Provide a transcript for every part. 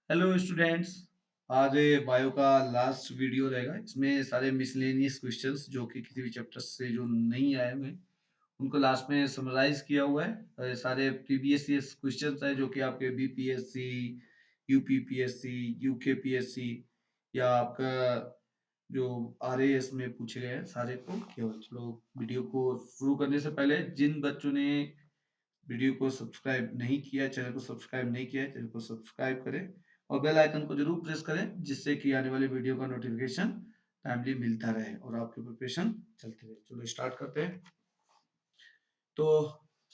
Hello students. आज bio का last video रहेगा। इसमें सारे मिसलेनियस क्वेश्चंस जो कि किसी भी चैप्टर से जो नहीं आए हुए उनको लास्ट में समराइज किया हुआ है। सारे प्रीवियस ईयर्स क्वेश्चंस है जो कि आपके बीपीएससी, यूपीपीएससी, यूकेपीएससी या आपका जो आरएएस में पूछे गए हैं सारे को किया हुआ है। चलो वीडियो को शुरू करने से पहले जिन बच्चों ने वीडियो को सब्सक्राइब नहीं किया, चैनल को सब्सक्राइब नहीं किया है, चैनल को सब्सक्राइब करें और बेल आइकन को जरूर प्रेस करें जिससे कि आने वाले वीडियो का नोटिफिकेशन टाइमली मिलता रहे और आपकी प्रिपरेशन चलती रहे। चलो स्टार्ट करते हैं। तो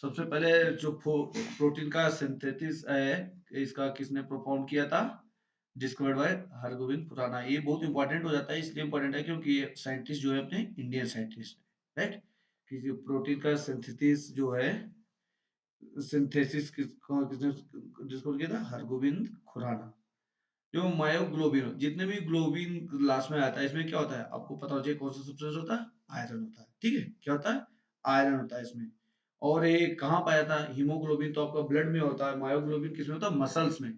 सबसे पहले जो प्रोटीन का सिंथेसिस है इसका किसने परफॉर्म किया था? Discovered by Hargobind Khorana. ये बहुत इंपॉर्टेंट हो जाता है, इसलिए इंपॉर्टेंट है क्योंकि ये साइंटिस्ट जो है अपने इंडियन साइंटिस्ट, राइट? किसी प्रोटीन का सिंथेसिस जो है सिंथेसिस किसने डिस्कवर किया था? हरगोविंद खुराना। जो मायोग्लोबिन, जितने भी ग्लोबिन लास्ट में आता है इसमें क्या होता है आपको पता हो चाहिए, कौन सा सब्सटेंस होता है? आयरन होता है। ठीक है, क्या होता है? आयरन होता है इसमें। और ये कहाँ पाया था? हीमोग्लोबिन तो आपका ब्लड में होता है, मायोग्लोबिन किसमें होता है? मसल्स में।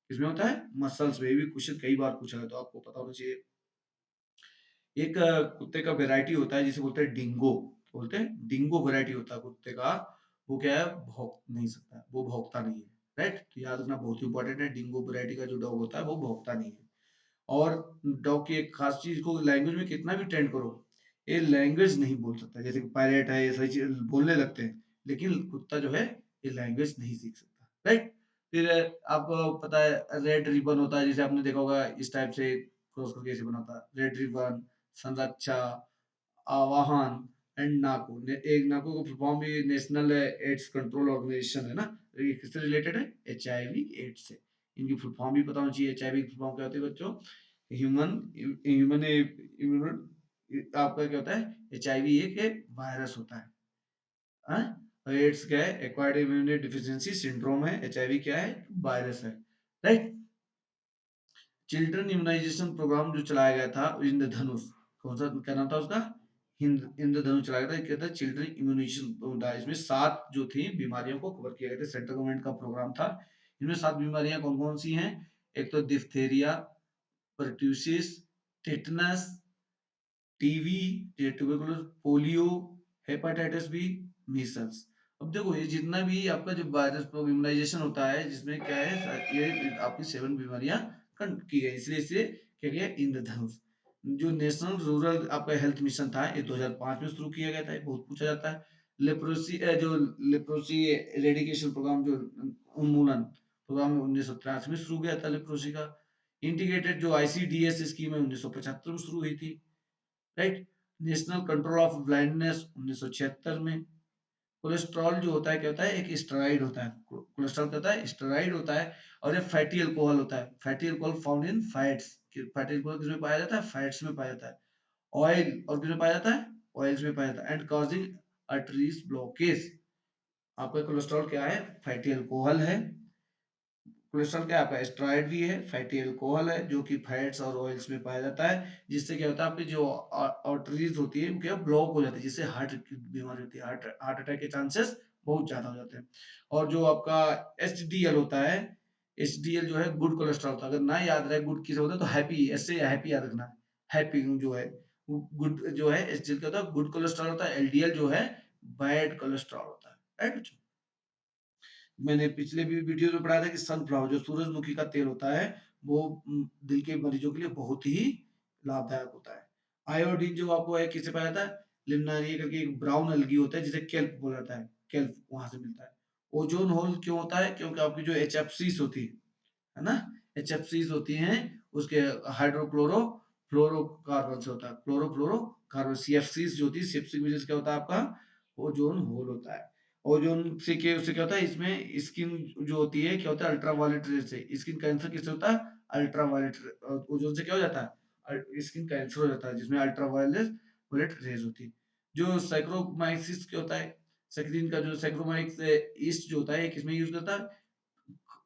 किसमें होता है? मसल्स में। ये भी क्वेश्चन कई बार पूछा है तो आपको पता होना चाहिए। एक कुत्ते का वेराइटी होता है जिसे बोलते हैं डिंगो। बोलते हैं डिंगो, वेराइटी होता है कुत्ते का। वो क्या है? भौंक नहीं सकता है, वो भौंकता नहीं है, राइट? तो याद रखना बहुत इंपॉर्टेंट है, डिंगो वेराइटी का जो डॉग होता है वो भौंकता नहीं है। और डॉग की एक खास चीज को लैंग्वेज में कितना भी ट्रेंड करो, ये लैंग्वेज नहीं बोल सकता। जैसे कि पायरेट है, ये सही चीज बोलने लगते हैं, लेकिन कुत्ता जो है ये लैंग्वेज नहीं सीख सकता, राइट? फिर आपको पता है रेड रिबन होता है, जैसे आपने देखा होगा इस टाइप से क्रॉस करके ऐसे बना होता है रेड रिबन, संरक्षा, आवाहन एंड नाको। एक नाको को फुल फॉर्म भी नेशनल एड्स कंट्रोल ऑर्गेनाइजेशन है ना। ये किससे रिलेटेड है? एचआईवी एड्स से। इनकी फुल फॉर्म भी पता होनी चाहिए। एचआईवी की फुल फॉर्म क्या होती है बच्चों? Human human immune. आपका क्या होता है? एचआईवी एक वायरस होता है। हाँ? और एड्स क्या है? एक्वायर्ड इम्यूनिटी डिफिशियंसी सिंड्रोम है। एचआईवी क्या है? वायरस है, राइट? चिल्ड्रन इम्यूनाइजेशन प्रोग्राम जो चलाया गया था इंद्रधनुष, कौन सा क्या नाम था उसका? इंद्रधनुष चलाया गया था। क्या था? चिल्ड्रन इम्यूनाइजेशन था। इसमें 7 जो थी बीमारियों को कवर किया गया था, सेंट्रल गवर्नमेंट का प्रोग्राम था। इनमें 7 बीमारियां कौन कौन सी हैं? एक तो diphtheria, pertussis, tetanus, TB, tuberculosis, polio, hepatitis B, measles. अब देखो ये जितना भी आपका जो वायरस इम्यूनाइजेशन होता है जिसमें क्या है, ये आपकी 7 बीमारियां की गई, इसलिए इसे क्या गया? इंद्रधनुष। जो नेशनल रूरल आपका हेल्थ मिशन था ये 2005 में शुरू किया गया था, ये बहुत पूछा जाता है। लेप्रोसी जो लेप्रोसी एरेडिकेशन प्रोग्राम, जो उन्मूलन प्रोग्राम 1983 में शुरू किया था लेप्रोसी का। इंटीग्रेटेड जो आईसीडीएस स्कीम है 1975 में शुरू हुई थी, right? National control of blindness 1976 में। कोलेस्ट्रॉल जो होता है क्या होता है? एक स्टेरॉइड होता है। कोलेस्ट्रॉल क्या होता है? स्टेरॉइड होता है। और ये फैटी अल्कोहल होता है। Fatty alcohol found in fats. Fatty alcohol किसमें पाया जाता है? फैट्स में पाया जाता है। ऑयल और किसमें पाया जाता है? ऑयल्स में पाया जाता है। And causing arteries blockage. आपका कोलेस्ट्रॉल क्या है? फैटी अल्कोहल है। कोलेस्ट्रॉल क्या है आपका? स्टेरॉइड भी है, फैटी अल्कोहल है, जो कि फैट्स और ऑयल्स में पाया जाता है। जिससे क्या होता है? आपकी जो आर्टरीज होती है वो क्या ब्लॉक हो जाती है, जिससे हार्ट की बीमारी होती है, हार्ट अटैक के चांसेस बहुत ज्यादा हो जाते हैं। और जो आपका एचडीएल होता है, एचडीएल जो है गुड कोलेस्ट्रॉल होता है। अगर ना याद रहे गुड किस होता है तो हैप्पी, ऐसे हैप्पी याद रखना। हैप्पी जो है गुड, जो है एचडीएल क्या होता है? गुड कोलेस्ट्रॉल होता है। एलडीएल जो है बैड कोलेस्ट्रॉल होता है, राइट? मैंने पिछले भी वीडियो में पढ़ाया था कि सनफ्लावर जो सूरजमुखी का तेल होता है वो दिल के मरीजों के लिए बहुत ही लाभदायक होता है। आयोडीन जो आपको है किससे पाया जाता है? लिमनारिया करके एक ब्राउन अलगी होता है जिसे केल्प बोला जाता है, केल्प वहां से मिलता है। ओजोन होल क्यों होता है? क्योंकि आपकी जो एचएफसीज होती है ना, एचएफसीज होती हैं उसके हाइड्रोक्लोरो फ्लोरोकार्बन से होता है। क्लोरोफ्लोरोकार्बन, सीएफसीज जो होती है, सीएफसी की वजह से क्या होता है आपका? ओजोन होल होता है। ओजोन से क्या उससे क्या होता है? इसमें स्किन जो होती है क्या होता है? अल्ट्रावायलेट रेज से स्किन कैंसर किससे होता है? अल्ट्रावायलेट। ओजोन से क्या हो जाता है? स्किन कैंसर हो जाता है जिसमें अल्ट्रावायलेट वायलेट रेज होती है। जो साइक्रोमाइसिस क्या होता है? सक्रिन का जो साइक्रोमाइक्स ईस्ट जो होता है किसमें यूज करता है?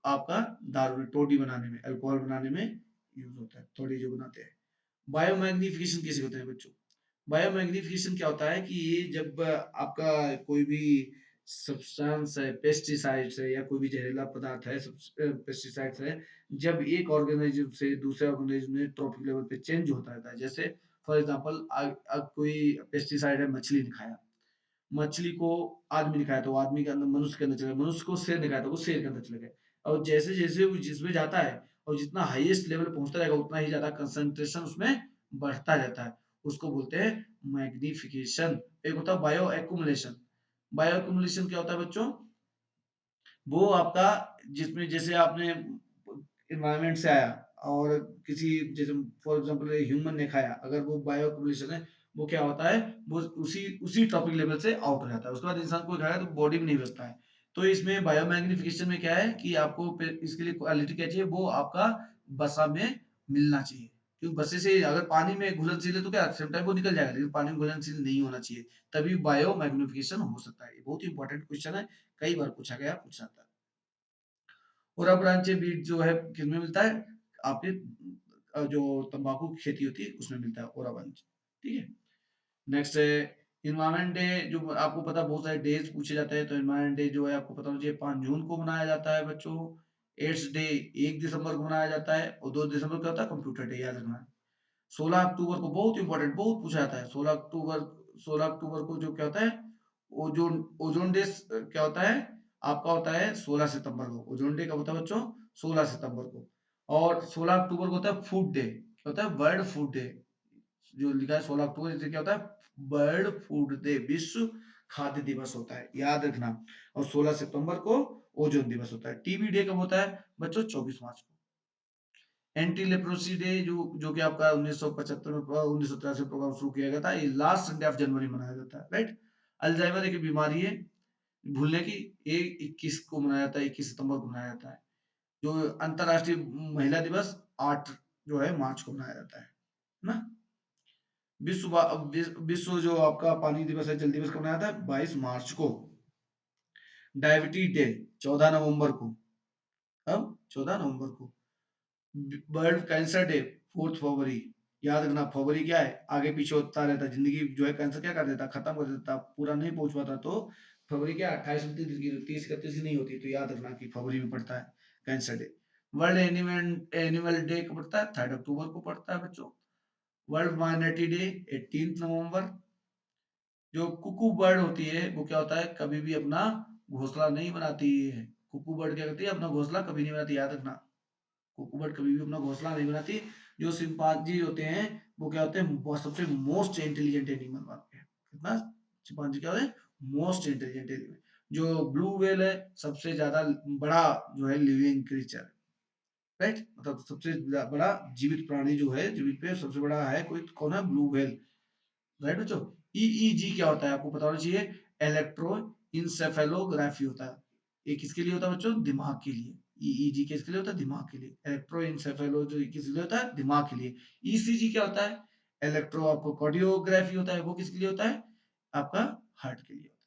आपका दारू टोडी बनाने में, अल्कोहल बनाने में यूज होता है, टोडी जो बनाते हैं। बायोमैग्निफिकेशन किसे कहते हैं बच्चों? बायोमैग्निफिकेशन क्या होता है कि ये जब आपका कोई भी सब्सटेंस है, पेस्टिसाइड्स है या कोई भी जहरीला पदार्थ है, पेस्टिसाइड्स है, जब एक ऑर्गेनिज्म से दूसरे ऑर्गेनिज्म में ट्रॉपिक लेवल पे चेंज होता रहता है। जैसे फॉर एग्जांपल कोई पेस्टिसाइड है, मछली ने खाया, मछली को आदमी ने खाया तो आदमी के अंदर, मनुष्य के अंदर चला गया, मनुष्य को शेर ने खाया तो वो शेर के अंदर चला गया। और जैसे जैसे वो जिसमें जाता है और जितना हाईएस्ट लेवल पहुंचता रहेगा उतना ही ज्यादा कंसंट्रेशन उसमें बढ़ता रहता है। उसको बोलते हैं मैग्निफिकेशन। एक होता है बायो एक्यूमुलेशन। बायो एक्यूमुलेशन क्या होता है बच्चों? वो आपका, जिसमें जैसे आपने एनवायरनमेंट से आया और किसी, जैसे फॉर एग्जांपल ह्यूमन ने खाया, अगर वो बायो एक्यूमुलेशन है, वो क्या होता है, वो उसी उसी टॉपिक लेवल से आउट हो जाता है। उसके बाद इंसान कोई खाया तो बॉडी में नहीं बचता है। तो इसमें बायो मैग्निफिकेशन में क्या है कि आपको इसके लिए क्वालिटी क्या चाहिए, वो आपका बसा में मिलना चाहिए। क्योंकि बसे से अगर पानी में घुलनशील है तो क्या सेम टाइम वो निकल जाएगा, लेकिन पानी में घुलनशील नहीं होना चाहिए, तभी बायो मैग्निफिकेशन हो सकता है। ये बहुत ही इंपॉर्टेंट क्वेश्चन है, कई बार पूछा जाता है। ओरा ब्रांचे बीट जो है किसमें मिलता है? आपके जो तंबाकू की खेती होती है उसमें मिलता है ओरा ब्रांच। ठीक है। नेक्स्ट है इन्वायरमेंट डे। जो आपको पता, बहुत सारे डेज पूछे जाते हैं, तो इन्वायरमेंट डे जो है आपको पता होना चाहिए 5 जून को मनाया जाता है बच्चों। एड्स डे 1 दिसंबर को मनाया जाता है, और 2 दिसंबर क्या होता है, कंप्यूटर डे, याद रखना। 16 अक्टूबर को बहुत इंपॉर्टेंट, बहुत पूछा जाता है। 16 अक्टूबर को जो क्या होता है, ओजोन ओजोन डे क्या होता है आपका, होता है 16 सितंबर को। ओजोन डे कब होता है बच्चों? 16 सितंबर को। और 16 अक्टूबर को होता है फूड डे। क्या होता है? World food day. जो लिखा है 16 अक्टूबर, इसे क्या होता है, वर्ल्ड फूड डे, विश्व खाद्य दिवस होता है, याद रखना। और 16 सितंबर को ओजोन दिवस होता है। टीबी डे कब होता है बच्चों? 24 मार्च को। एंटी लेप्रोसी डे जो कि आपका 1975 में 1983 में प्रोग्राम शुरू किया गया था, ये लास्ट संडे ऑफ जनवरी मनाया जाता है, राइट। अल्जाइमर एक बीमारी है भूलने की, ये 21 को मनाया जाता है, 21 सितंबर को मनाया जाता है। जो अंतरराष्ट्रीय महिला दिवस 8 जो है मार्च को मनाया जाता है ना। विश्व जो आपका पानी दिवस है, जल दिवस कब मनाया जाता है? 22 मार्च को। डायबिटीज डे 14 नवंबर को। अब 14 नवंबर को। वर्ल्ड कैंसर डे 4 फरवरी। याद रखना, फरवरी क्या है, आगे पीछे होता रहता है, जिंदगी जो है कैंसर क्या कर देता, खत्म कर देता, पूरा नहीं पहुंच पाता। तो फरवरी क्या 28 29 की, 30 31 की नहीं होती, तो याद रखना कि फरवरी में पड़ता है cancer day. World animal animal day कब पड़ता है? 3 अक्टूबर को पड़ता है बच्चों। वर्ल्ड माइनॉरिटी डे 18 नवंबर। जो कुकू बर्ड होती है वो क्या होता है, कभी भी अपना घोंसला नहीं बनाती है। कुकू बर्ड क्या करती है, अपना घोंसला कभी नहीं बनाती, याद रखना। कुकुबट कभी भी अपना घोंसला नहीं बनाती। जो चिंपांजी होते हैं वो क्या होते हैं, वो सबसे मोस्ट इंटेलिजेंट एनिमल मानते हैं। कितना? चिंपांजी क्या होते हैं? Most intelligent animal. जो ब्लू व्हेल है सबसे ज्यादा बड़ा जो है लिविंग क्रीचर, राइट, मतलब सबसे बड़ा जीवित प्राणी जो है, जीवित पे सबसे बड़ा है कोई, कौन है? ब्लू व्हेल, राइट बच्चों। ईईजी क्या होता है आपको पता होना चाहिए, इलेक्ट्रो इंसेफेलोग्राफी होता है। ये किसके लिए होता है बच्चों? दिमाग के लिए। ईईजी किसके लिए होता है? दिमाग के लिए। इलेक्ट्रो इंसेफेलो जो किसके लिए होता है? दिमाग के लिए। ईसीजी क्या होता है? इलेक्ट्रो आपको कार्डियोग्राफी होता है, वो किसके लिए होता है? आपका हार्ट के लिए होता है।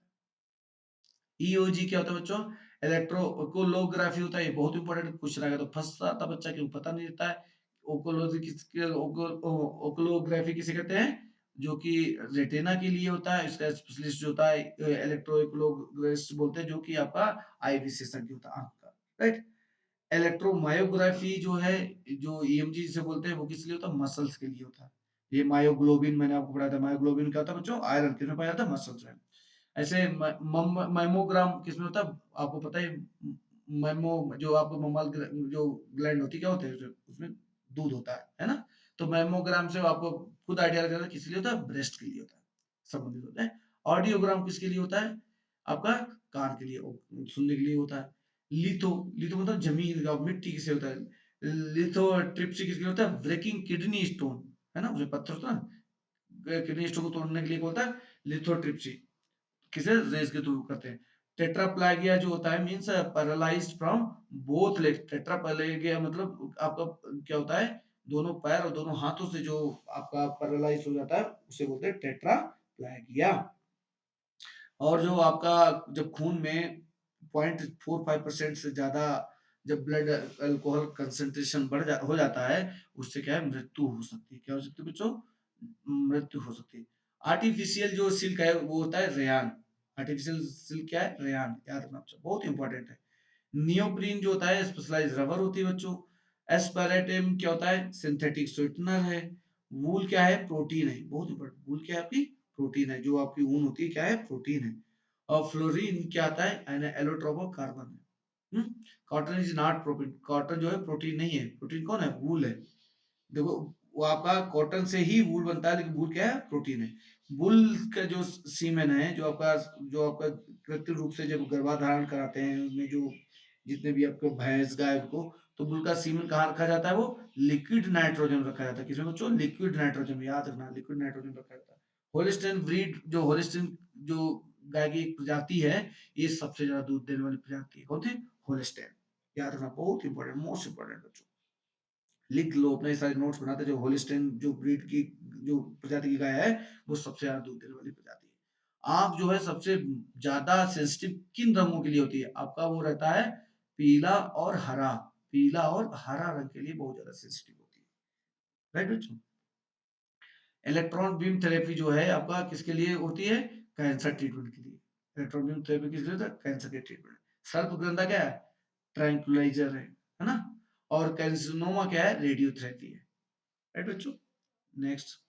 ईओजी क्या होता है बच्चों? इलेक्ट्रोकोलोग्राफी होता है। ये बहुत इंपॉर्टेंट क्वेश्चन आएगा तो फंसता था बच्चा, क्यों पता नहीं रहता है। ओकोलॉजी किसके ओकोलोग्राफी किसे कहते हैं? जो कि रेटिना के लिए होता है। इसका स्पेशलिस्ट जो होता है इलेक्ट्रोकोलोग्राफिस्ट बोलते हैं, जो कि आपका आई विशेषज्ञ होता है आंख का, राइट। इलेक्ट्रोमायोग्राफी जो है, जो ईएमजी जिसे बोलते हैं, वो किस लिए होता है? मसल्स के लिए होता है। ये मायोग्लोबिन मैंने आपको पढ़ाया था, मायोग्लोबिन क्या होता है बच्चों? आयरन किसमें पाया जाता है? मसल्स में। ऐसे मैमोग्राम किसमें होता है आपको पता है? मैमो जो आपको ममाल जो ग्लैंड होती है क्या होते हैं उसमें दूध होता है ना। तो मैमोग्राम से आपको खुद आइडिया लग जाता है किस लिए होता है? ब्रेस्ट के लिए होता है, संबंधित होता है। ऑडियोग्राम किसके लिए होता है? आपका कान के लिए, सुनने के लिए होता है। लिथो, लिथो मतलब जमीन का, मिट्टी किसे होता है? लिथो ट्रिप्सी किसके लिए होता है? ब्रेकिंग किडनी स्टोन, है ना, उसमें पत्थर होता है, किडनी स्टोन को तोड़ने के लिए बोलता है लिथोट्रिप्सी। किसे? रेस के थ्रू करते हैं। टेट्राप्लागिया जो होता है means paralysed from both leg. Tetraplegia मतलब आपका क्या होता है, दोनों पैर और दोनों हाथों से जो आपका पैरालाइज हो जाता है उसे बोलते हैं टेट्राप्लागिया। और जो आपका जब खून में 0.45% से ज्यादा जब ब्लड अल्कोहल कंसंट्रेशन हो जाता है, उससे क्या है, मृत्यु हो सकती है। क्या हो सकती है बच्चों? मृत्यु हो सकती है। आर्टिफिशियल जो सिल्क है वो होता है रेयान। आर्टिफिशियल सिल्क क्या है? रेयान, याद रखना बच्चों, बहुत इंपॉर्टेंट है। नियोप्रीन जो होता है स्पेशलाइज रबर होती है बच्चों। एस्पारेटिम क्या होता है? सिंथेटिक स्वीटनर है। वूल क्या है? प्रोटीन है, बहुत इंपॉर्टेंट। वूल क्या है आपकी? प्रोटीन है, जो आपकी ऊन होती है क्या है? प्रोटीन है। और फ्लोरीन क्या आता है? एलोट्रोप ऑफ कार्बन है। Cotton is not protein, cotton जो है प्रोटीन नहीं है। प्रोटीन कौन है? वूल है। देखो, वो आपका कॉटन से ही वूल बनता है, लेकिन वूल क्या है? प्रोटीन है। वूल का जो सीमेन है, जो आपका कृत्रिम रूप से जब गर्भाधारण कराते हैं, उसमें जो जितने भी आपको भैंस गाय को, तो वूल का सीमेन कहाँ रखा जाता है? वो लिक्विड नाइट्रोजन रखा जाता है। किसमें बच्चों? लिक्विड नाइट्रोजन, याद रखना, लिक्विड नाइट्रोजन रखा जाता है। होलिस्टीन ब्रीड, जो होलिस्टीन जो गाय की एक प्रजाति है, ये सबसे ज्यादा दूध देने वाली प्रजाति है। कौन सी? होलिस्टीन। याद रखना, बहुत इंपॉर्टेंट, मोस्ट इंपॉर्टेंट बच्चों। लिख लो, अपने सारे नोट्स बनाते। जो होलिस्टीन जो ब्रीड की जो प्रजाति की गाय है, वो सबसे ज्यादा दूध देने वाली प्रजाति है। आंख जो है सबसे ज्यादा सेंसिटिव किन रंगों के लिए होती है? आपका वो रहता है पीला और हरा। पीला और हरा रंग के लिए बहुत ज्यादा सेंसिटिव होती है। राइट बच्चों? इलेक्ट्रॉन बीम थेरेपी जो है आपका किसके लिए होती है? कैंसर ट्रीटमेंट के लिए। इलेक्ट्रॉन बीम थेरेपी किस लिए होता है? कैंसर के ट्रीटमेंट। सर्पग्रंथा क्या है? ट्रैंक्विलाइजर है ना? और कैंसिनोमा क्या है? रेडियोथेरेपी है। राइट बच्चों? नेक्स्ट।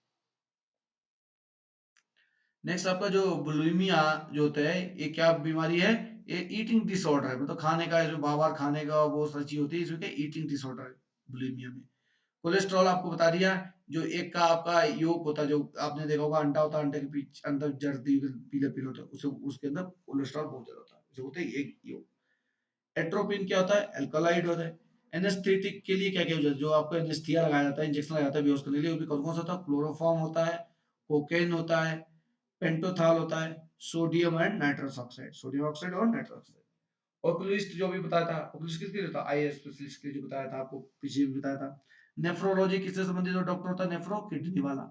नेक्स्ट आपका जो बुलिमिया जो होता है, ये क्या बीमारी है? ये ईटिंग डिसऑर्डर है, मतलब खाने का जो बार बार खाने का वो सची होती है, इसमें क्या? ईटिंग डिसऑर्डर है बुलिमिया में। कोलेस्ट्रॉल आपको बता दिया। जो एक का आपका योग होता है, जो आपने देखा होगा अंडा होता है, अंडे के पीछे अंदर जर्दी पीले पीले होता है, उसे उसके अंदर कोलेस्ट्रॉल बहुत ज्यादा होता है, उसे होता है एक योग। एट्रोपिन क्या होता है? अल्कलॉइड होता है। एनेस्थेटिक के लिए क्या क्या होता है? जो आपको एनेस्थीसिया लगाया जाता है, इंजेक्शन लगाया जाता है बेहोश करने के लिए, वो भी कौन कौन सा होता है? क्लोरोफॉर्म होता है, कोकेन होता है, पेंटोथॉल होता है, sodium and nitrous oxide, sodium oxide और नाइट्रस ऑक्साइड। ओकुलिस्ट जो भी बताया था, ओकुलिस्ट किसके लिए था? आई स्पेशलिस्ट के लिए, जो बताया था आपको पीछे भी बताया था। नेफ्रोलॉजी किससे संबंधित जो डॉक्टर होता है? नेफ्रो, किडनी वाला।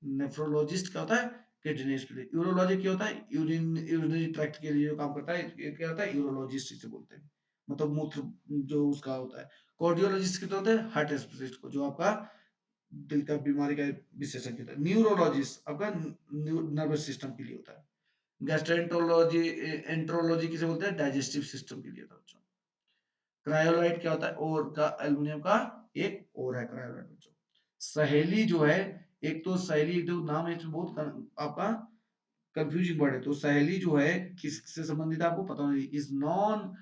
नेफ्रोलॉजिस्ट क्या होता है? किडनी के लिए। यूरोलॉजी क्या होता है? यूरिनरी ट्रैक्ट के लिए जो काम करता है, ये क्या होता है? यूरोलॉजिस्ट इसे बोलते हैं, मतलब मूत्र जो उसका होता है। कार्डियोलॉजिस्ट कितना होता है? हार्ट स्पेशलिस्ट को, जो आपका दिल का बीमारी का विशेषज्ञ होता है। न्यूरोलॉजिस्ट आपका नर्वस सिस्टम के लिए होता है। गैस्ट्रोएंटरोलॉजी एंट्रोलॉजी किसे बोलते हैं? डाइजेस्टिव सिस्टम के लिए होता है बच्चों। क्रायोलाइट क्या होता है? और का एल्युमिनियम का एक और है क्रायोलाइट बच्चों। सहेली जो है, एक तो सहेली जो नाम है इसमें बहुत आपका कंफ्यूजिंग वर्ड है। तो सहेली जो है किससे संबंधित है आपको पता नहीं। इज नॉन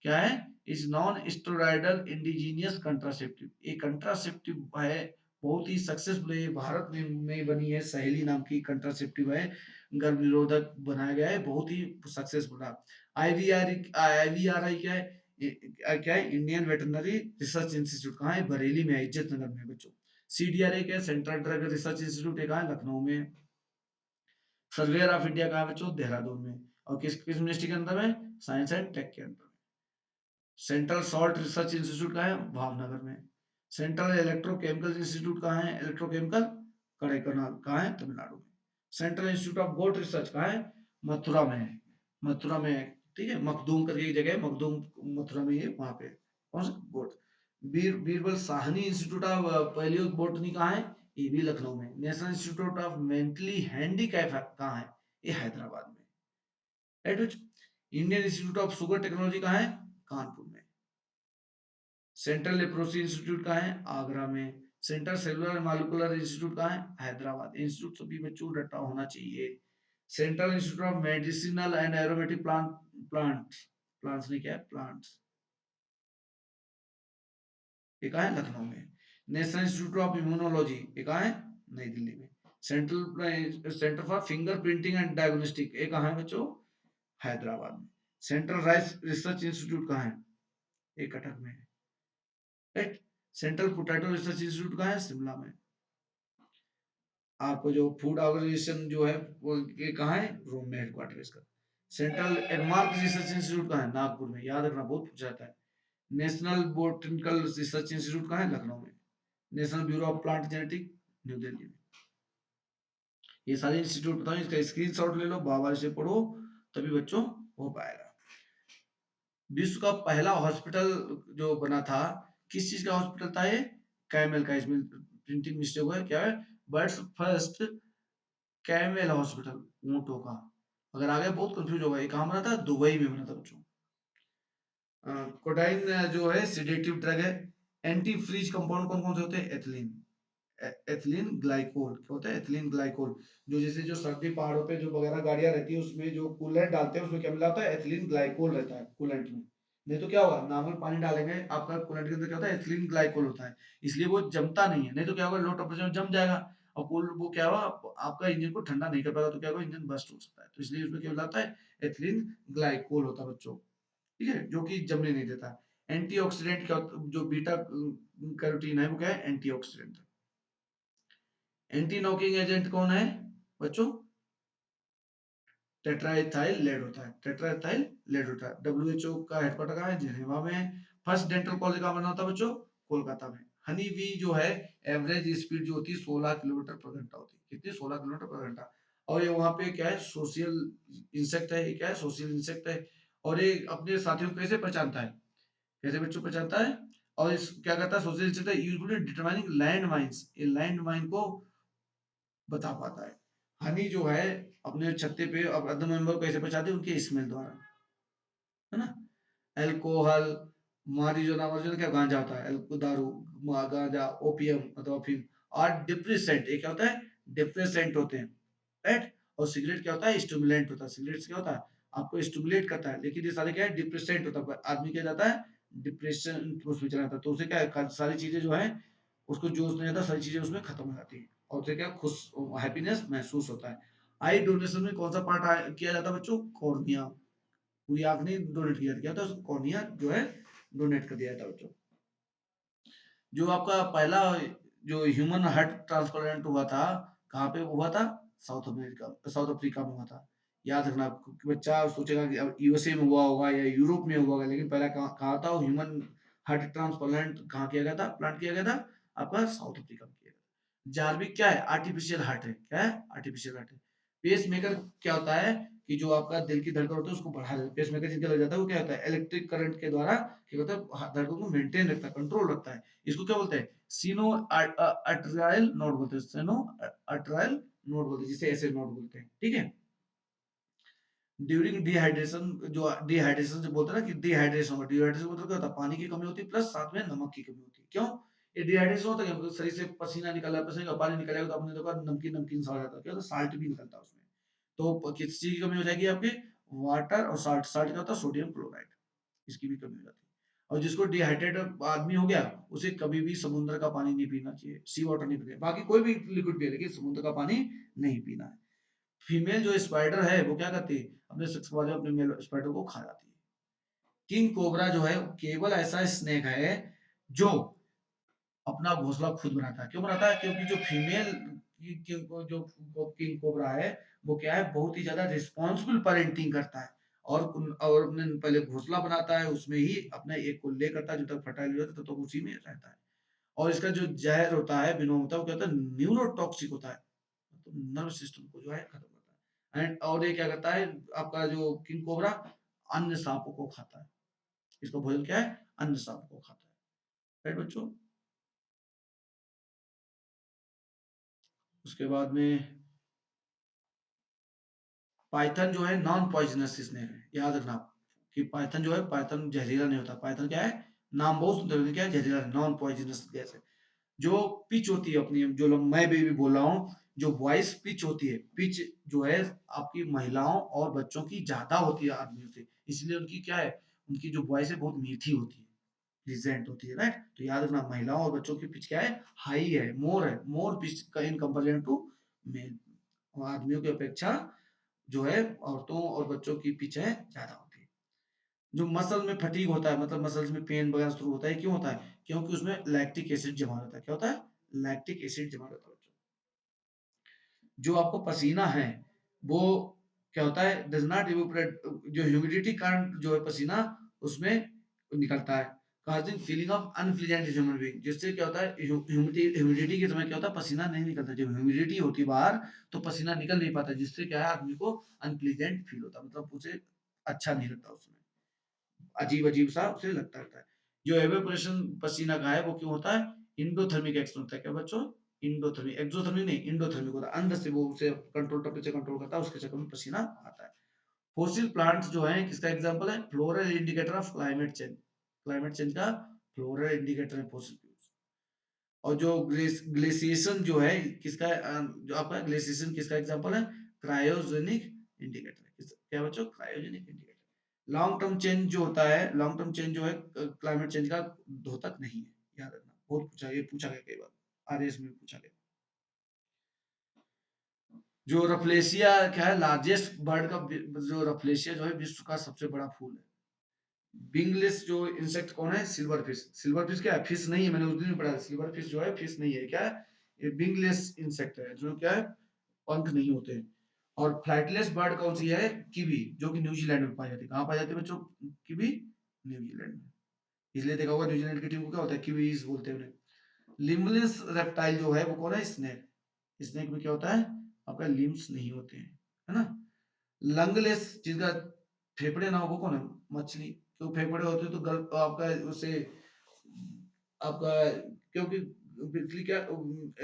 क्या है? Is non steroidal indigenous contraceptive, एक कंट्रासेप्टिव है, बहुत ही सक्सेसफुल है, भारत में बनी है, सहेली नाम की कंट्रासेप्टिव है, गर्भ निरोधक बनाया गया है, बहुत ही सक्सेसफुल है। आईवीआर, आईवीआरआई क्या है? क्या है? इंडियन वेटरनरी रिसर्च इंस्टीट्यूट कहाँ है? बरेली में है, इज्जत नगर में बच्चों। सीडीआरए क्या है? सेंट्रल ड्रग रिसर्च इंस्टीट्यूट है, कहाँ है? लखनऊ में। सर्वेयर ऑफ इंडिया कहाँ है बच्चों? देहरादून में। और किस किस मिनिस्ट्री के अंदर में? साइंस एंड टेक के अंदर में। सेंट्रल सॉल्ट रिसर्च इंस्टीट्यूट कहाँ है? भावनगर में। सेंट्रल इलेक्ट्रोकेमिकल इंस्टीट्यूट कहाँ है? इलेक्ट्रोकेमिकल कड़ईकनाल कहाँ है? तमिलनाडु में। Central institute of goat research कहाँ है? मथुरा में है। मथुरा में है, ठीक है। मखदूम करके एक जगह है, मखदूम मथुरा में है, वहां पे। कौन सा? Got. Birbal Sahni institute of palaeobotany कहाँ है? ये भी लखनऊ में। National institute of mentally handicap कहाँ है? ये हैदराबाद में। Right. Indian institute of sugar technology कहाँ है? कानपुर में। सेंट्रल लेप्रोसी इंस्टीट्यूट कहाँ है? आगरा में। सेंट्रल सेलुलर मॉलिक्यूलर इंस्टीट्यूट कहाँ है? हैदराबाद। इंस्टीट्यूट सभी बच्चों को रटा होना चाहिए। Central institute of medicinal and aromatic plants ने क्या है? प्लांट्स, ये कहाँ है? लखनऊ में। नेशनल इंस्टीट्यूट ऑफ इम्यूनोलॉजी ये कहाँ है? नई दिल्ली में। Central centre for finger printing and diagnostic ये कहाँ है बच्चों? हैदराबाद में। सेंट्रल राइस रिसर्च इंस्टीट्यूट कहाँ है? ये कटक में है। Right. Central potato research institute कहाँ है? शिमला में। आपको जो फूड ऑर्गेनाइजेशन जो है वो ये कहाँ है? रोम में हेडक्वार्टर इसका। सेंट्रल एडमार्क रिसर्च इंस्टीट्यूट कहाँ है? नागपुर में। याद रखना, बहुत पूछा जाता है। नेशनल बोटनिकल रिसर्च इंस्टीट्यूट कहाँ है? लखनऊ में। National bureau of plant genetic new Delhi में। ये सारे इंस्टीट्यूट बताओ, इसका स्क्रीनशॉट ले लो, बाबा से पढ़ो, तभी बच्चों हो पाएगा। विश्व का पहला हॉस्पिटल जो बना था, किस चीज का हॉस्पिटल था ये? कैमल का, इसमें प्रिंटिंग मिस्टेक हुआ है, क्या है? बर्ड्स फर्स्ट कैमल हॉस्पिटल, ऊंटों का। अगर आ गया बहुत कंफ्यूज होगा। ये कहाँ बना था? दुबई में बना था बच्चों। कोडाइन जो है सिडेटिव ड्रग है। एंटी फ्रीज कंपाउंड कौन कौन से होते हैं? एथिलीन। Ethylene glycol. क्या होता है? Ethylene glycol. जो जैसे जो सर्दी पहाड़ों पे जो वगैरह गाड़ियां रहती है उसमें जो कूलेंट डालते हैं उसमें क्या मिला होता है? एथिलीन ग्लाइकोल रहता है कूलेंट में। नहीं तो क्या होगा, नॉर्मल पानी डालेंगे आपका कूलेंट के अंदर क्या होता है? एथिलीन ग्लाइकोल होता है, इसलिए वो जमता नहीं है। नहीं तो क्या होगा, लो टेम्परेचर में जम जाएगा और कूल वो क्या होगा, आपका इंजन को ठंडा नहीं कर पाएगा, तो क्या होगा, इंजन बस्ट हो सकता है। तो इसलिए उसमें क्या मिलाता है? एथिलीन ग्लाइकोल होता है बच्चों। ठीक है, जो कि जमने नहीं देता। एंटीऑक्सीडेंट क्या जो बीटा कैरोटीन है वो क्या है? एंटीऑक्सीडेंट। एंटी नॉकिंग एजेंट कौन है बच्चों? टेट्राइथाइल लेड होता है। टेट्राइथाइल लेड होता है। डब्ल्यूएचओ का हेडक्वार्टर कहाँ है? जिनेवा में है। फर्स्ट डेंटल कॉलेज कहाँ बना होता है बच्चों? कोलकाता में। हनी बी जो है, एवरेज स्पीड जो होती है 16 किलोमीटर पर घंटा होती है। कितनी? 16 किलोमीटर पर घंटा। और ये वहां पे क्या है? सोशल इंसेक्ट है। ये क्या है? सोशल इंसेक्ट है। और ये अपने साथियों को कैसे पहचानता है? कैसे बच्चों पहचानता है? और इस क्या करता है? Social insect usually determining land mines, ये लैंड माइन को बता पाता है। हनी जो है अपने छत्ते पे अब अदर मेंबर को कैसे पहचानते हैं? उनके स्मेल द्वारा, है ना। अल्कोहल, मारिजुना क्या गांजा होता है, दारू, गांजा, ओपियम मतलब अफीम। और डिप्रेसेंट, ये क्या होता है? डिप्रेसेंट होते हैं, राइट। और सिगरेट क्या होता है? स्टिमुलेंट होता है। सिगरेट से क्या होता है? आपको स्टिमुलेट करता है, लेकिन ये सारे क्या है? डिप्रेसेंट होता है। आदमी क्या जाता है? डिप्रेशन उसमें चला जाता है, तो उसे क्या है? सारी चीजें जो है उसको जोश नहीं आता, सारी चीजें उसमें खत्म हो जाती है और उसे क्या खुश हैप्पीनेस महसूस होता है। आई डोनेशन में कौन सा पार्ट किया जाता है बच्चों? कॉर्निया। पूरी आंख नहीं डोनेट किया गया था, कॉर्निया जो है डोनेट कर दिया था बच्चों। जो आपका पहला जो ह्यूमन हार्ट ट्रांसप्लांट हुआ था, कहाँ पे हुआ था? साउथ अमेरिका, साउथ अफ्रीका में हुआ था। याद रखना आपको कि बच्चा सोचेगा कि अब यूएसए में हुआ होगा या यूरोप में हुआ होगा, लेकिन पहला कहाँ था? ह्यूमन हार्ट ट्रांसप्लांट कहाँ किया गया था? प्लांट किया गया था आपका साउथ अफ्रीका में किया गया। जार्विक क्या है? आर्टिफिशियल हार्ट है। क्या है? आर्टिफिशियल हार्ट है। पेस मेकर क्या होता है कि जो आपका दिल की धड़कन होती है उसको बढ़ा देता है। पेस मेकर जिनका लग जाता है वो क्या होता है? इलेक्ट्रिक करंट के द्वारा क्या होता है? धड़कन को मेंटेन रखता है, कंट्रोल रखता है। इसको क्या बोलते हैं? सीनो अट्रायल नोड बोलते हैं। सीनो अट्रायल नोड बोलते हैं, जिसे ऐसे नोड बोलते हैं। ठीक है। ड्यूरिंग डिहाइड्रेशन, जो डिहाइड्रेशन से बोलते हैं ना कि डिहाइड्रेशन होगा, डिहाइड्रेशन मतलब क्या होता है? पानी की कमी होती है प्लस साथ में नमक की कमी होती है। क्यों ये डिहाइड्रेशन होता है? क्योंकि शरीर से पसीना निकला, पसीने का पानी निकलेगा तो अपने देखा नमकीन नमकीन सा हो जाता है, क्या होता है? साल्ट भी निकलता है उसमें। तो किस चीज की कमी हो जाएगी आपकी? वाटर और साल्ट। साल्ट क्या होता है? Sodium chloride. इसकी भी कमी हो जाती है। और जिसको डिहाइड्रेट आदमी हो गया, उसे कभी भी समुद्र का पानी नहीं पीना चाहिए, सी वाटर नहीं पीना। बाकी कोई भी लिक्विड पिए, लेकिन समुद्र का पानी नहीं पीना है। फीमेल जो स्पाइडर है वो क्या करती है? अपने सेक्स वाले अपने मेल स्पाइडर को खा जाती है। किंग कोबरा जो है केवल ऐसा स्नेक है जो अपना घोंसला खुद बनाता है। क्यों बनाता है? क्योंकि जो फीमेल जो किंग कोबरा है वो क्या है? बहुत ही ज्यादा रिस्पॉन्सिबल पेरेंटिंग करता है और और अपने पहले घोंसला बनाता है, उसमें ही अपने एक को ले करता है, जब तक फर्टाइल हो जाता है तब तक उसी में रहता है। और इसका जो जहर होता है, विनोम होता है, वो क्या होता है? न्यूरोटॉक्सिक होता है, तो नर्व सिस्टम को जो है खत्म करता है। एंड और ये क्या करता है? आपका जो किंग कोबरा अन्य सांपों को खाता है। इसका भोजन क्या है? अन्य सांपों को खाता है, राइट बच्चों। उसके बाद में पाइथन जो है नॉन पॉइजनस स्नेक है। याद रखना कि पाइथन जो है, पाइथन जहरीला नहीं होता। पाइथन क्या है? नाम बहुत सुंदर है, क्या है? जहरीला, नॉन पॉइजनस गैस है। जो पिच होती है अपनी, जो मैं भी बोल रहा हूँ, जो वॉइस पिच होती है, पिच जो है आपकी महिलाओं और बच्चों की ज्यादा होती है आदमियों से, इसलिए उनकी क्या है? उनकी जो वॉइस है बहुत मीठी होती है, प्लीजेंट होती है, राइट। तो याद रखना महिलाओं और बच्चों की पिच क्या है? हाई है, मोर है, मोर पिच का इन कंपेरिजन टू मेल। आदमियों की अपेक्षा जो है औरतों और बच्चों की पिच है ज्यादा होती है। जो मसल में फटीग होता है, मतलब मसल्स में पेन वगैरह शुरू होता है, क्यों होता है? क्योंकि उसमें लैक्टिक एसिड जमा रहता है। क्या होता है? लैक्टिक एसिड जमा रहता है बच्चों। जो आपको पसीना है वो क्या होता है? Does not evaporate. जो ह्यूमिडिटी कारण जो है पसीना उसमें निकलता है, causing feeling of unpleasant human being. जिससे क्या होता है? ह्यूमिडिटी के समय क्या होता है? पसीना नहीं निकलता। जब ह्यूमिडिटी होती है बाहर तो पसीना निकल नहीं पाता, जिससे क्या है? आदमी को अनप्लीजेंट फील होता है, मतलब उसे अच्छा नहीं लगता, उसमें अजीब अजीब सा उसे लगता रहता है। जो एवेपोरेशन पसीना का है वो क्यों होता है? इंडोथर्मिक एक्शन होता है। क्या बच्चों? इंडोथर्मिक, एक्सोथर्मिक नहीं, इंडोथर्मिक होता है, अंदर से वो उसे कंट्रोल, टेम्परेचर कंट्रोल करता है, उसके चक्कर में पसीना आता है। फॉसिल प्लांट्स जो है किसका एग्जांपल है? Floral indicator of climate change, climate change का फ्लोरल इंडिकेटर है फॉसिल फ्यूल्स। और जो ग्लेसिएशन जो है किसका जो आपका ग्लेसिएशन किसका एग्जांपल है? Cryogenic indicator. क्या बच्चों? Cryogenic indicator. Long term change जो होता है, लॉन्ग टर्म चेंज जो है क्लाइमेट चेंज का द्योतक नहीं है, याद रखना, बहुत पूछा, ये पूछा गया कई बार, आरएस में पूछा गया। जो रफलेशिया क्या है? लार्जेस्ट बर्ड का, जो रफलेशिया जो है विश्व का सबसे बड़ा फूल है। विंगलेस जो इंसेक्ट कौन है? Silver fish. सिल्वर फिश क्या है? फिश नहीं है, मैंने उस दिन भी पढ़ा, सिल्वर फिश जो है फिश नहीं है, क्या है? ये विंगलेस इंसेक्ट है, जो क्या है, पंख नहीं होते हैं। और फ्लाइटलेस बर्ड कौन सी है? कीवी, जो कि न्यूजीलैंड में पाई जाती है। कहाँ पाई जाती है बच्चों? कीवी, न्यूजीलैंड में। इसलिए देखा होगा न्यूजीलैंड की टीम को क्या होता है? कीवीज बोलते हैं उन्हें। लिम्बलेस रेप्टाइल जो है वो कौन है? स्नेक। स्नेक में क्या होता है? आपका लिम्स नहीं होते हैं, है ना। लंगलेस, जिसका फेफड़े ना हो, वो कौन है? मछली। तो फेफड़े होते तो गल आपका उसे आपका, क्योंकि बिजली क्या,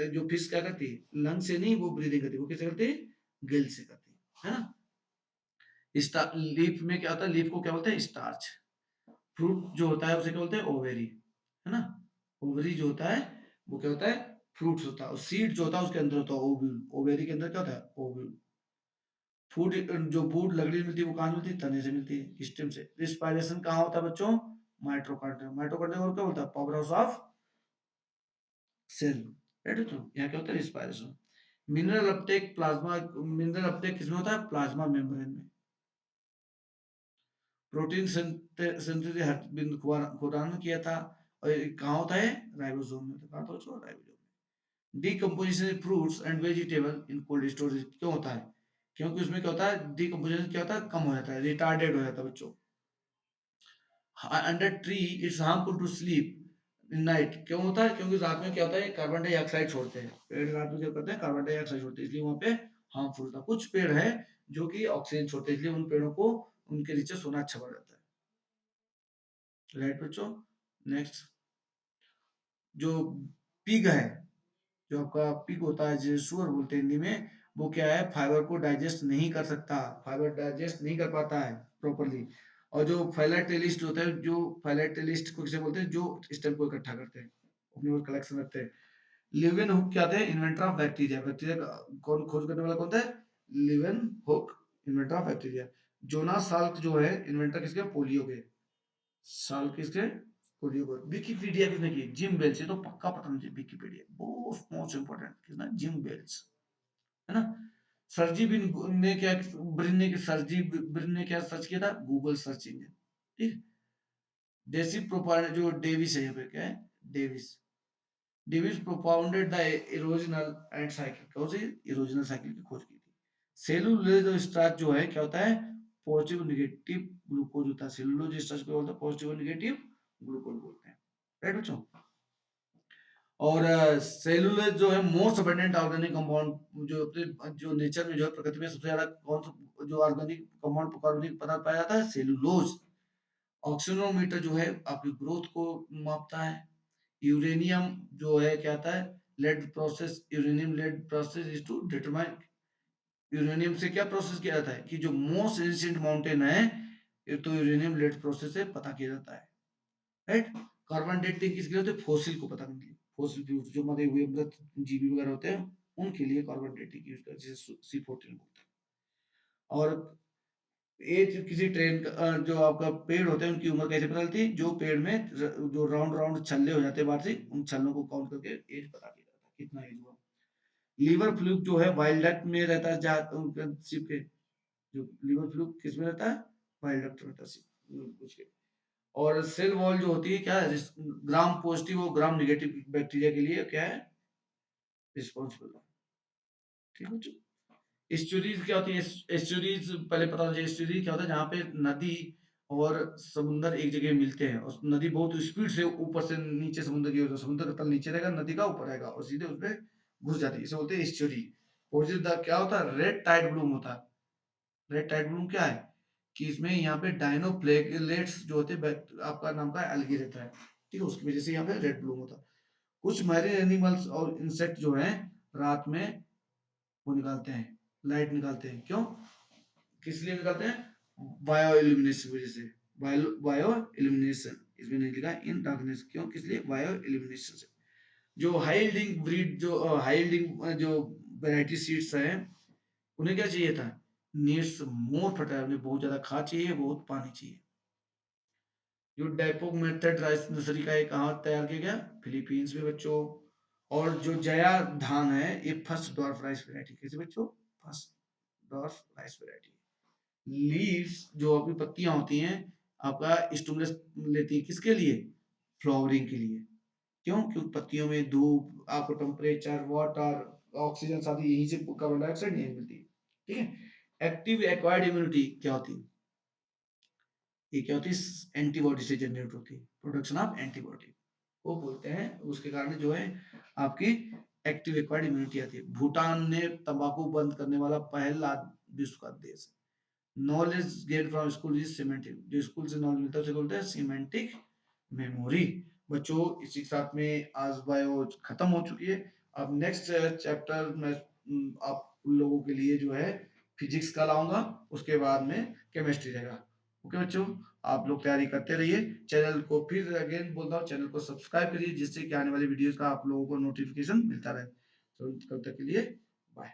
जो फिश क्या करती है? लंग से नहीं वो ब्रीदिंग करती है, वो कैसे करती है? गिल से करती है ना। लीफ में क्या होता है? लीफ को क्या बोलते हैं? स्टार्च। फ्रूट जो होता है उसे क्या बोलते हैं? ओवेरी, है ना। ओवरी जो होता है वो क्या होता है? फ्रूट्स होता है। और सीड जो होता है उसके अंदर होता है ओव्यूल। ओवेरी के अंदर क्या होता है? ओव्यूल। फूड, जो फूड लकड़ी मिलती है वो कहाँ से मिलती है? तने से मिलती है, स्टेम से। रिस्पायरेशन कहाँ होता है बच्चों? माइटोकॉन्ड्रिया। माइटोकॉन्ड्रिया और क्या बोलता है? Power house of cell. Right, तो यहाँ क्या होता है? Respiration. Mineral uptake plasma, mineral uptake किसमें होता है? प्लाज्मा मेम्ब्रेन में। प्रोटीन सिंथेसिस खुरान में किया था। और ये कहाँ होता है? राइबोसोम में। तो कहाँ था बच्चों? राइबोसोम में। Decomposition fruits and vegetable in cold storage क्यों होता है? क्योंकि उसमें क्या होता है? डिकम्पोजिशन क्या होता है? कम हो जाता है, रिटार्डेड हो जाता है बच्चों। Under tree it's harmful to sleep in night, क्यों होता है? क्योंकि रात में क्या होता है? कार्बन डाइऑक्साइड छोड़ते हैं पेड़, रात में क्या करते हैं? कार्बन डाइऑक्साइड छोड़ते हैं, इसलिए वहां पे हार्मफुल था। कुछ पेड़ है जो कि ऑक्सीजन छोड़ते हैं, इसलिए उन पेड़ों को, उनके नीचे सोना अच्छा बढ़ जाता है। राइट बच्चों। नेक्स्ट, जो पिग है, जो आपका पिग होता है, जो सुअर बोलते हैं हिंदी में, वो क्या है? फाइबर को डाइजेस्ट नहीं कर सकता, फाइबर डाइजेस्ट नहीं कर पाता है प्रॉपरली। और जो फाइलेटेलिस्ट होता है, जो फाइलेटेलिस्ट को किसे बोलते हैं? जो स्टेम को इकट्ठा करते हैं, अपने और कलेक्शन रखते हैं। लिवेन हुक क्या थे? Inventor of bacteria. बैक्टीरिया का कौन खोज करने वाला कौन था? Leeuwenhoek, inventor of bacteria. Jonas Salk जो है इन्वेंटर किसके? पोलियो के। साल्क किसके? पोलियो को। विकिपीडिया किसने की? Jim Bells. ये तो पक्का पता मुझे, विकिपीडिया बहुत मोस्ट इंपोर्टेंट किसना? जिम बेल्स, है ना। सर्जी बिन ने क्या, ब्रिन ने, सर्जी ब्रिन ने क्या सर्च किया था? Google search engine. ठीक। देसी प्रोपाइल जो डेविस है, यहाँ पे क्या है? Davis. Davis propounded the erosional and cycle, कौन सी? इरोजनल साइकिल की खोज की थी। सेलुलोज स्टार्च जो है क्या होता है? पॉजिटिव निगेटिव ग्लूकोज होता है। सेलुलोज स्टार्च को बोलते हैं पॉजिटिव और निगेटिव ग्लूकोज बोलते हैं। राइट बच्चों। और सेलुलोज जो है मोस्ट अबंडेंट ऑर्गेनिक कंपाउंड, जो अपने जो नेचर में जो है, प्रकृति में सबसे ज्यादा कौन सा जो ऑर्गेनिक कंपाउंड, कार्बनिक पदार्थ पाया जाता है? सेलुलोज। ऑक्सीनोमीटर जो है आपकी ग्रोथ को मापता है। यूरेनियम जो है क्या आता है? Lead process, uranium lead process is to determine. Uranium से क्या प्रोसेस किया जाता है? कि जो मोस्ट एंशिएंट माउंटेन है, ये तो यूरेनियम लेड प्रोसेस से पता किया जाता है। राइट। कार्बन डेटिंग किसके लिए होती है? फॉसिल को पता करने के लिए। फॉसिल फ्यूल्स जो मरे हुए मृत जीवी वगैरह होते हैं, उनके लिए कार्बन डेटिंग यूज करते हैं, जिसे C14 बोलते हैं। और एज किसी ट्रेन का, जो आपका पेड़ होते हैं उनकी उम्र कैसे पता चलती है? जो पेड़ में जो राउंड राउंड छल्ले हो जाते हैं वार्षिक, उन छल्लों को काउंट करके एज पता किया जाता है, कितना एज हुआ। लीवर फ्लूक जो है वाइल्ड डक में रहता है, शिप के, जो लीवर फ्लूक किस में रहता है? वाइल्ड डक में रहता है, कुछ के। और सेल वॉल जो होती है क्या है? ग्राम पॉजिटिव और ग्राम निगेटिव बैक्टीरिया के लिए क्या है? रिस्पॉन्सिबल है। ठीक है। एस्चुरीज क्या होती है? एस्चुरीज पहले पता होना चाहिए। एस्चुरीज क्या होता है? जहाँ पे नदी और समुंदर एक जगह मिलते हैं, और नदी बहुत स्पीड से ऊपर से नीचे समुद्र की ओर, समुद्र का तल नीचे रहेगा, नदी का ऊपर रहेगा, और सीधे उसपे घुस जाती है, इसे बोलते हैं एस्चुरी। और क्या होता है? रेड टाइड ब्लूम होता है। रेड टाइड ब्लूम क्या है? कि इसमें यहाँ पे डायनोप्लेगलेट्स जो होते हैं, आपका नाम का एल्गी रहता है, ठीक है, उसकी वजह से यहाँ पे रेड ब्लूम होता है। कुछ मैरीन एनिमल्स और इंसेक्ट जो हैं रात में वो निकालते हैं, लाइट निकालते हैं। क्यों, किस लिए निकालते हैं? बायो इल्यूमिनेशन की वजह से। बायो इल्यूमिनेशन, इसमें नहीं लिखा इन डार्कनेस, क्यों किस लिए? बायो इल्यूमिनेशन से। जो हाई यील्डिंग ब्रीड, जो हाई यील्डिंग जो वैरायटी सीड्स हैं, उन्हें क्या चाहिए था? नीड्स मोर फर्टाइल, उन्हें बहुत ज्यादा खाद चाहिए, बहुत पानी चाहिए। जो डेपो मेथड राइस नर्सरी का, ये कहाँ तैयार किया गया? फिलीपींस में बच्चों। और जो जया धान है, ये फर्स्ट डॉर्फ राइस वैरायटी, कैसे बच्चों? First dwarf rice variety. Leaves जो आपकी पत्तियां होती हैं, आपका स्टिमुलस लेती है, किसके लिए? फ्लावरिंग के लिए। क्यों? क्योंकि पत्तियों में धूप, आपको टेम्परेचर, वाटर, ऑक्सीजन सारी यहीं से, कार्बन डाइऑक्साइड यहीं मिलती है। ठीक है। एक्टिव एक्वायर्ड इम्यूनिटी क्या होती है? ये क्या होती है? एंटीबॉडी से जनरेट होती है, प्रोडक्शन ऑफ एंटीबॉडी वो बोलते हैं। उसके कारण जो है आपकी एक्टिव एक्वायर्ड इम्यूनिटी आती है। भूटान ने तंबाकू बंद करने वाला पहला विश्व का देश है। Knowledge gain from school is semantic, जो स्कूल से नॉलेज मिलता है उसे बोलते हैं सिमेंटिक मेमोरी। बच्चों, इसी के साथ में आज बायो खत्म हो चुकी है। अब नेक्स्ट चैप्टर में आप लोगों के लिए जो है फिजिक्स का लाऊंगा, उसके बाद में केमिस्ट्री रहेगा। ओके बच्चों, आप लोग तैयारी करते रहिए। चैनल को फिर अगेन बोलता हूँ, चैनल को सब्सक्राइब करिए, जिससे कि आने वाली वीडियोस का आप लोगों को नोटिफिकेशन मिलता रहे। तो तब तक के लिए बाय।